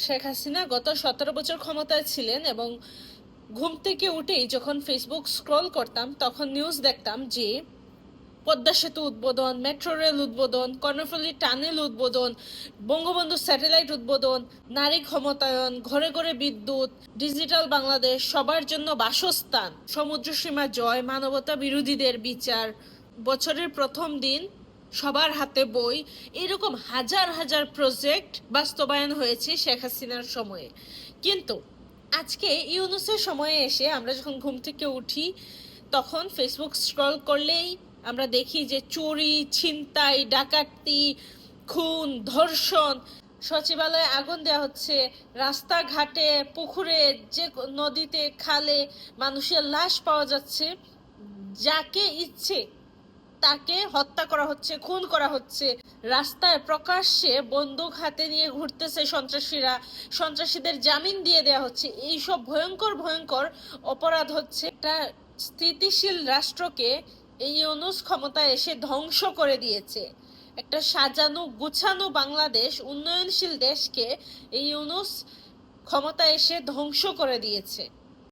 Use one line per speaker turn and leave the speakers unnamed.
শেখ হাসিনা গত 17 বছর ক্ষমতায় ছিলেন এবং ঘুম থেকে উঠেই যখন ফেসবুক স্ক্রল করতাম তখন নিউজ দেখতাম যে পদ্মা সেতু উদ্বোধন, মেট্রো রেল উদ্বোধন, কর্ণফুলী টানেল উদ্বোধন, বঙ্গবন্ধু স্যাটেলাইট উদ্বোধন, নারী ক্ষমতায়ন, ঘরে ঘরে বিদ্যুৎ, ডিজিটাল বাংলাদেশ, সবার জন্য বাসস্থান, সমুদ্র সীমা জয়, মানবতা বিরোধীদের বিচার, বছরের প্রথম দিন, সবার হাতে বই, এরকম হাজার হাজার প্রজেক্ট বাস্তবায়ন হয়েছে শেখ হাসিনার সময়ে। কিন্তু আজকে ইউনূসের সময়ে এসে আমরা যখন ঘুম থেকে উঠি তখন ফেসবুক স্ক্রল করলেই আমরা দেখি যে চুরি, ছিনতাই, ডাকাতি, খুন, ধর্ষণ, সচিবালয়ে আগুন দেওয়া হচ্ছে, রাস্তাঘাটে, পুকুরে, যে নদীতে, খালে মানুষের লাশ পাওয়া যাচ্ছে, যাকে ইচ্ছে তাকে হত্যা করা হচ্ছে, খুন করা হচ্ছে, রাস্তায় প্রকাশ্যে বন্দুক হাতে নিয়ে ঘুরতেছে সন্ত্রাসীরা, সন্ত্রাসীদের জামিন দিয়ে দেওয়া হচ্ছে। এইসব ভয়ঙ্কর ভয়ঙ্কর অপরাধ হচ্ছে। একটা স্থিতিশীল রাষ্ট্রকে এই ইউনূস ক্ষমতায় এসে ধ্বংস করে দিয়েছে। একটা সাজানো গুছানো বাংলাদেশ, উন্নয়নশীল দেশকে এই ইউনূস ক্ষমতায় এসে ধ্বংস করে দিয়েছে।